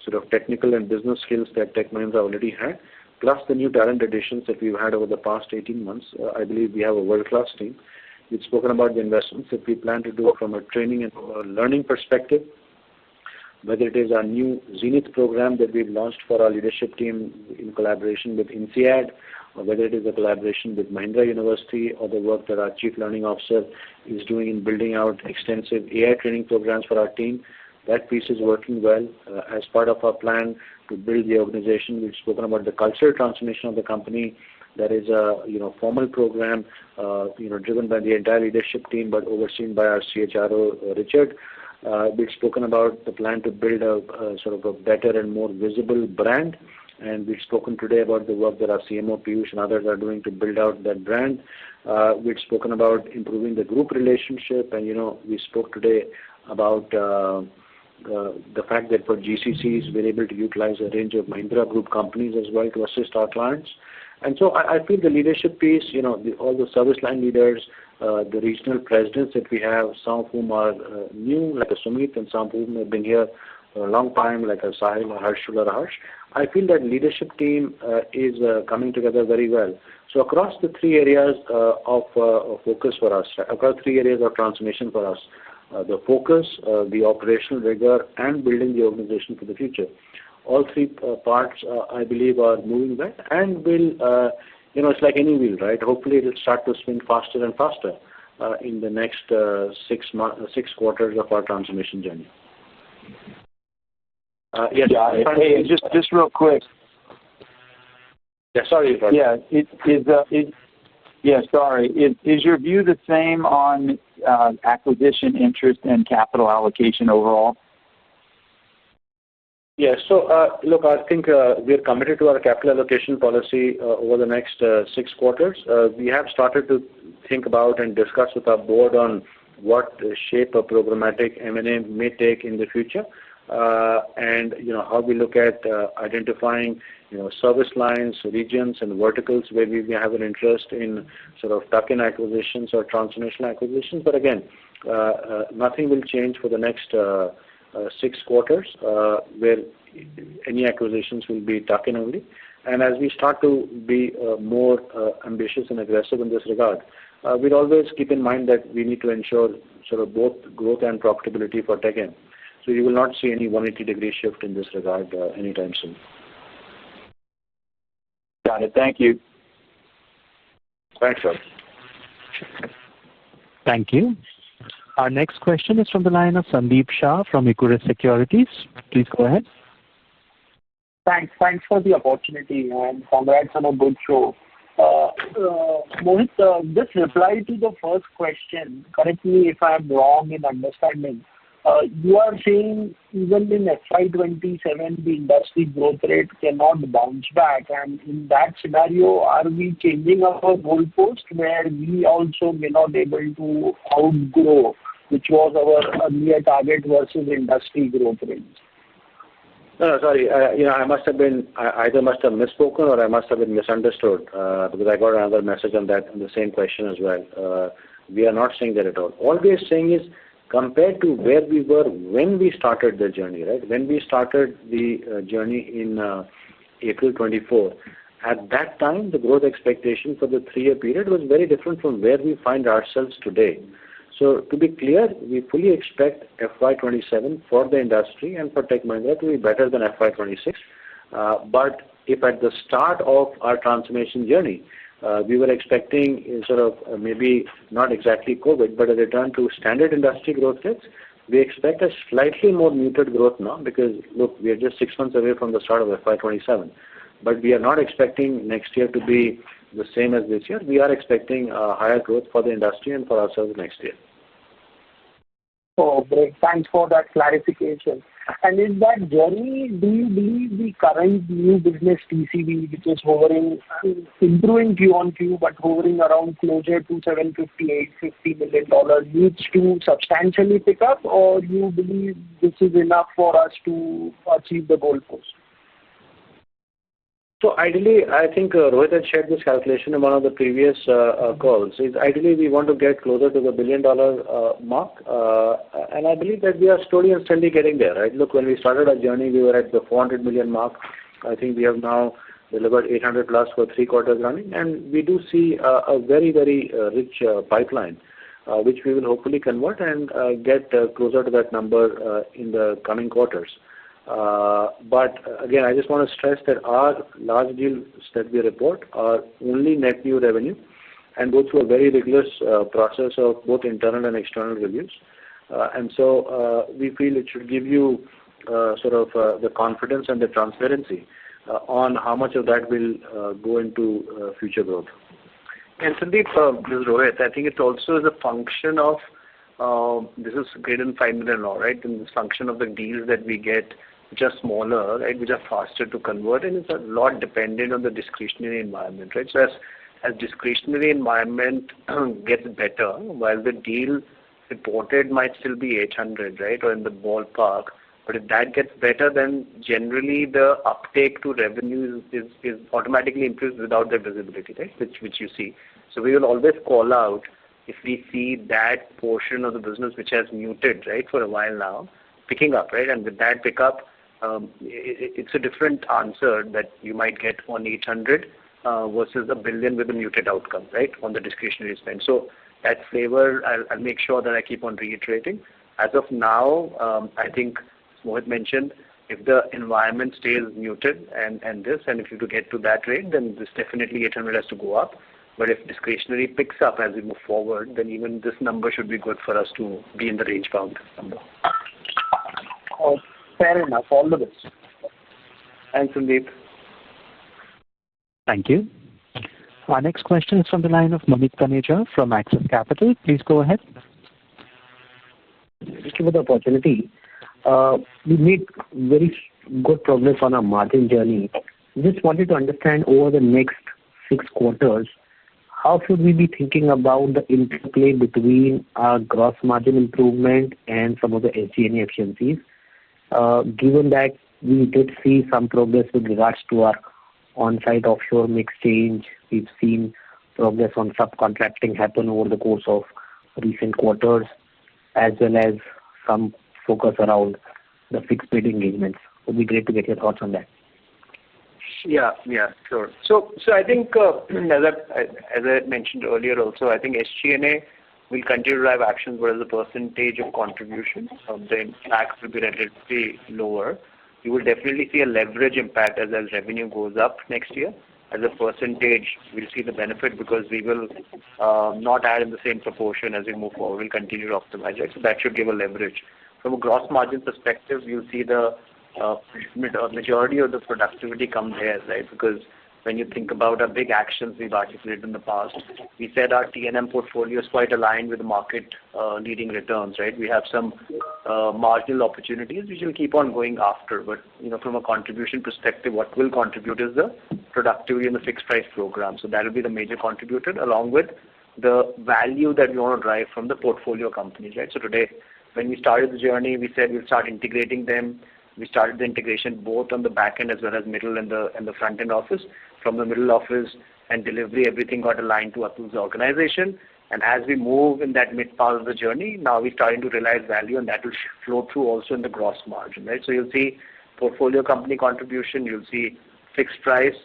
sort of technical and business skills that Tech Mahindra already had, plus the new talent additions that we've had over the past 18 months. I believe we have a world-class team. We've spoken about the investments that we plan to do from a training and from a learning perspective, whether it is our new Zenith program that we've launched for our leadership team in collaboration with INSEAD, or whether it is a collaboration with Mahindra University, or the work that our Chief Learning Officer is doing in building out extensive AI training programs for our team. That piece is working well. As part of our plan to build the organization, we've spoken about the cultural transformation of the company. That is a formal program driven by the entire leadership team, but overseen by our CHRO, Richard. We've spoken about the plan to build a sort of a better and more visible brand. And we've spoken today about the work that our CMO, Piyush, and others are doing to build out that brand. We've spoken about improving the group relationship. And, we spoke today about the fact that for GCCs, we're able to utilize a range of Mahindra Group companies as well to assist our clients. And so I feel the leadership piece, all the service line leaders, the regional presidents that we have, some of whom are new, like a Sumit, and some of whom have been here for a long time, like a Sahil or Harshul or Harsh. I feel that leadership team is coming together very well. So across the three areas of focus for us, across three areas of transformation for us, the focus, the operational rigor, and building the organization for the future. All three parts, I believe, are moving well and will, it's like any wheel, right? Hopefully, it will start to spin faster and faster in the next 6 quarters of our transformation journey. Yes. Hey, just real quick. Yeah, sorry. Sorry. Is your view the same on acquisition interest and capital allocation overall? Yeah. So, look, I think we are committed to our capital allocation policy over the next 6 quarters. We have started to think about and discuss with our board on what shape a programmatic M&A may take in the future, and how we look at identifying service lines, regions, and verticals where we may have an interest in sort of tuck-in acquisitions or transformational acquisitions. But again, nothing will change for the next 6 quarters, where any acquisitions will be tuck-in only. And as we start to be more ambitious and aggressive in this regard, we'll always keep in mind that we need to ensure sort of both growth and profitability for TechM. So you will not see any 180-degree shift in this regard anytime soon. Got it. Thank you. Thanks, sir. Thank you. Our next question is from the line of Sandeep Shah from Equirus Securities. Please go ahead. Thanks for the opportunity, and congrats on a good show. Mohit, just reply to the first question. Correct me if I am wrong in understanding. You are saying even in FY27, the industry growth rate cannot bounce back. And in that scenario, are we changing our goalpost where we also may not be able to outgrow, which was our earlier target versus industry growth range? No, sorry. I must have been, I either must have misspoken or I must have been misunderstood because I got another message on that, on the same question as well. We are not saying that at all. All we are saying is compared to where we were when we started the journey, right? When we started the journey in April 24, at that time, the growth expectation for the 3-year period was very different from where we find ourselves today. So, to be clear, we fully expect FY27 for the industry and for Tech Mahindra to be better than FY26. But if at the start of our transformation journey, we were expecting sort of maybe not exactly COVID, but a return to standard industry growth rates, we expect a slightly more muted growth now because, look, we are just 6 months away from the start of FY27. But we are not expecting next year to be the same as this year. We are expecting higher growth for the industry and for ourselves next year. Oh, great. Thanks for that clarification. And in that journey, do you believe the current new business TCV, which is hovering, improving Q on Q, but hovering around closer to $750 million, needs to substantially pick up, or you believe this is enough for us to achieve the goalpost? So ideally, I think Rohit had shared this calculation in one of the previous calls. Ideally, we want to get closer to the $1 billion mark, and I believe that we are slowly and steadily getting there. Right? Look, when we started our journey, we were at the 400 million mark. I think we have now delivered 800 plus for 3 quarters running, and we do see a very, very rich pipeline, which we will hopefully convert and get closer to that number in the coming quarters. But again, I just want to stress that our large deals that we report are only net new revenue and go through a very rigorous process of both internal and external reviews. And so we feel it should give you sort of the confidence and the transparency on how much of that will go into future growth. And Sandeep, this is Rohit. I think it also is a function of this is greater than $5 million law, right? And this function of the deals that we get, which are smaller, right, which are faster to convert, and it's a lot dependent on the discretionary environment, right? So as discretionary environment gets better, while the deal reported might still be 800, right, or in the ballpark, but if that gets better, then generally the uptake to revenue is automatically improved without the visibility, right, which you see. So we will always call out if we see that portion of the business which has muted, right, for a while now, picking up, right, and with that pickup, it's a different answer that you might get on 800 versus $1 billion with a muted outcome, right, on the discretionary spend. So that flavor, I'll make sure that I keep on reiterating. As of now, I think Mohit mentioned, if the environment stays muted and if you to get to that rate, then this definitely 800 has to go up. But if discretionary picks up as we move forward, then even this number should be good for us to be in the range bound number. Oh, fair enough. All the best. Thanks, Sandeep. Thank you. Our next question is from the line of Mamit Taneja from Axis Capital. Please go ahead. Thank you for the opportunity. We made very good progress on our margin journey. Just wanted to understand over the next 6 quarters, how should we be thinking about the interplay between our gross margin improvement and some of the SG&A efficiencies? Given that we did see some progress with regards to our on-site offshore mix change, we've seen progress on subcontracting happen over the course of recent quarters, as well as some focus around the fixed bid engagements. It would be great to get your thoughts on that. Yeah, sure. So I think, as I mentioned earlier also, I think SG&A will continue to drive actions, but as a percentage of contribution, the impact will be relatively lower. You will definitely see a leverage impact as revenue goes up next year. As a percentage, we'll see the benefit because we will not add in the same proportion as we move forward. We'll continue to optimize, right? So that should give a leverage. From a gross margin perspective, you'll see the majority of the productivity come there, right? Because when you think about our big actions we've articulated in the past, we said our T&M portfolio is quite aligned with the market leading returns, right? We have some marginal opportunities which we'll keep on going after. But, from a contribution perspective, what will contribute is the productivity in the fixed price program. So that will be the major contributor along with the value that we want to drive from the portfolio companies, right? So today, when we started the journey, we said we'll start integrating them. We started the integration both on the back end as well as middle and the front end office. From the middle office and delivery, everything got aligned to Atul's organization. And as we move in that mid part of the journey, now we're starting to realize value, and that will flow through also in the gross margin, right? So you'll see portfolio company contribution, you'll see fixed price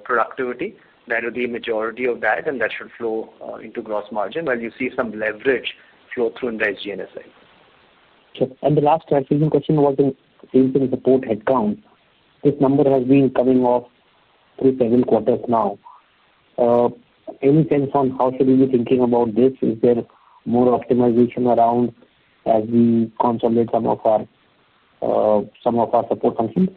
productivity. That will be a majority of that, and that should flow into gross margin, while you see some leverage flow through in the SG&A side. Sure. And the last clarification question was in sales and support headcount. This number has been coming off through several quarters now. Any sense on how should we be thinking about this? Is there more optimization around as we consolidate some of our support functions?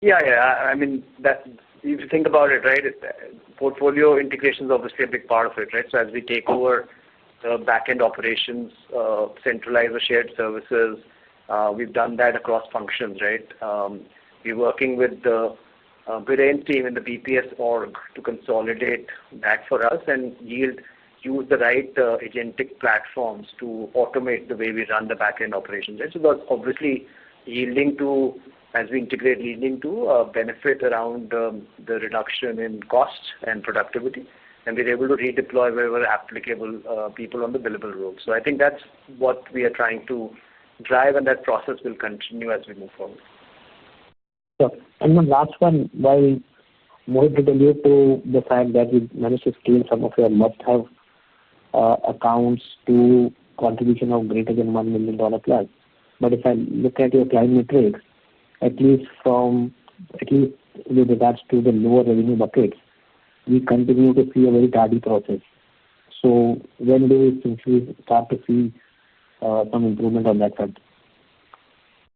Yeah. I mean, that if you think about it, right, portfolio integration is obviously a big part of it, right? So as we take over the back-end operations, centralize the shared services, we've done that across functions, right? We're working with the Viren team in the BPS org to consolidate that for us and use the right agentic platforms to automate the way we run the back-end operations, right? So that's obviously yielding to, as we integrate, leading to benefit around the reduction in cost and productivity, and we're able to redeploy wherever applicable people on the billable roles. So I think that's what we are trying to drive, and that process will continue as we move forward. Sure. And one last one, while Mohit did allude to the fact that we managed to scale some of your must-have accounts to contribution of greater than $1 million plus. But if I look at your client metrics, at least with regards to the lower revenue buckets, we continue to see a very tardy process. So when do we think we start to see some improvement on that front?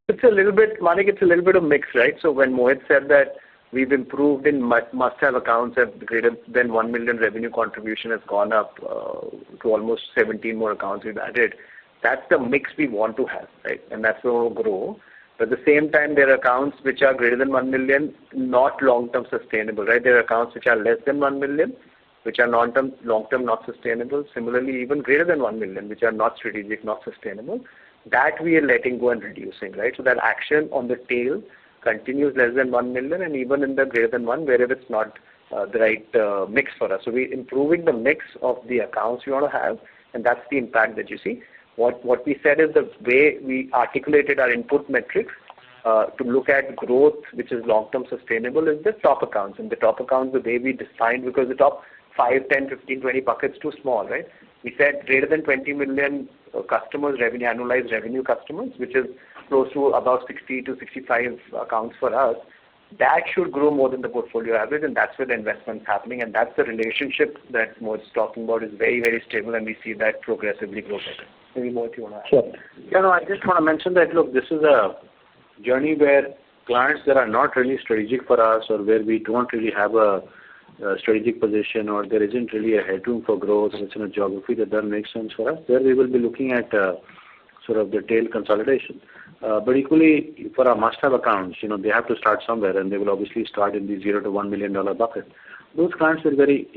It's a little bit, Manik, it's a little bit of mix, right? So when Mohit said that we've improved in must-have accounts at greater than 1 million revenue contribution has gone up to almost 17 more accounts we've added. That's the mix we want to have, right? And that's where we'll grow. But at the same time, there are accounts which are greater than 1 million, not long-term sustainable, right? There are accounts which are less than 1 million, which are long-term not sustainable. Similarly, even greater than 1 million, which are not strategic, not sustainable. That we are letting go and reducing, right? So that action on the tail continues less than 1 million, and even in the greater than 1, wherever it's not the right mix for us. So we're improving the mix of the accounts we want to have, and that's the impact that you see. What we said is the way we articulated our input metrics to look at growth, which is long-term sustainable, is the top accounts. And the top accounts, the way we defined, because the top 5, 10, 15, 20 buckets too small, right? We said greater than 20 million customers, annualized revenue customers, which is close to about 60 to 65 accounts for us. That should grow more than the portfolio average, and that's where the investment's happening. And that's the relationship that Mohit's talking about is very, very stable, and we see that progressively grow better. Maybe Mohit, you want to add? Sure. Yeah, no, I just want to mention that, look, this is a journey where clients that are not really strategic for us, or where we don't really have a strategic position, or there isn't really a headroom for growth, and it's in a geography that doesn't make sense for us, there we will be looking at sort of the tail consolidation. But equally, for our must-have accounts, they have to start somewhere, and they will obviously start in the $0 to $1 million bucket. Those clients are very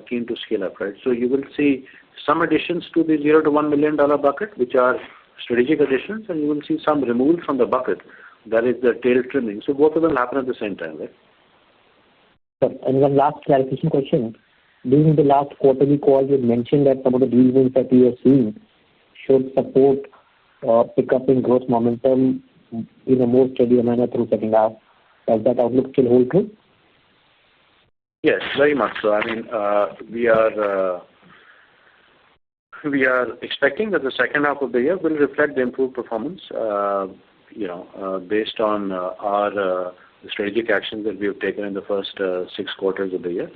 keen to scale up, right? So you will see some additions to the $0 to $1 million bucket, which are strategic additions, and you will see some removed from the bucket. That is the tail trimming. So both of them happen at the same time, right? And one last clarification question. During the last quarterly call, you mentioned that some of the deal wins that we are seeing should support pickup in growth momentum in a more steady manner through second half. Does that outlook still hold true? Yes, very much so. I mean, we are expecting that the second half of the year will reflect the improved performance, based on our strategic actions that we have taken in the first 6 quarters of the year.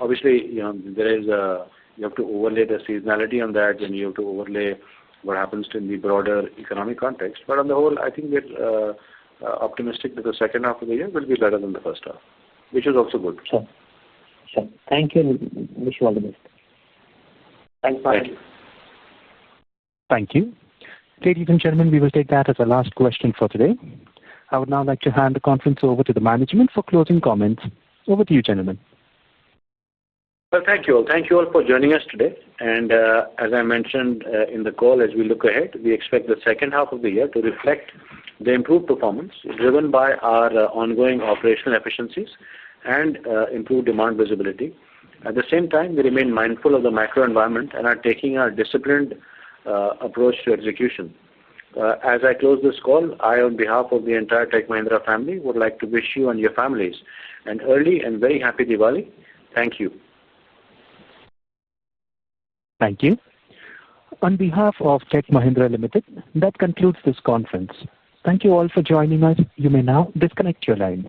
Obviously, you have to overlay the seasonality on that, and you have to overlay what happens in the broader economic context. But on the whole, I think we're optimistic that the second half of the year will be better than the first half, which is also good. Sure. Thank you, and wish you all the best. Thanks, Manik. Thank you. Ladies and gentlemen, we will take that as the last question for today. I would now like to hand the conference over to the management for closing comments. Over to you, gentlemen. Well, thank you all. Thank you all for joining us today. And as I mentioned in the call, as we look ahead, we expect the second half of the year to reflect the improved performance driven by our ongoing operational efficiencies and improved demand visibility. At the same time, we remain mindful of the macro environment and are taking a disciplined approach to execution. As I close this call, I, on behalf of the entire Tech Mahindra family, would like to wish you and your families an early and very happy Diwali. Thank you. Thank you. On behalf of Tech Mahindra Limited, that concludes this conference. Thank you all for joining us. You may now disconnect your lines.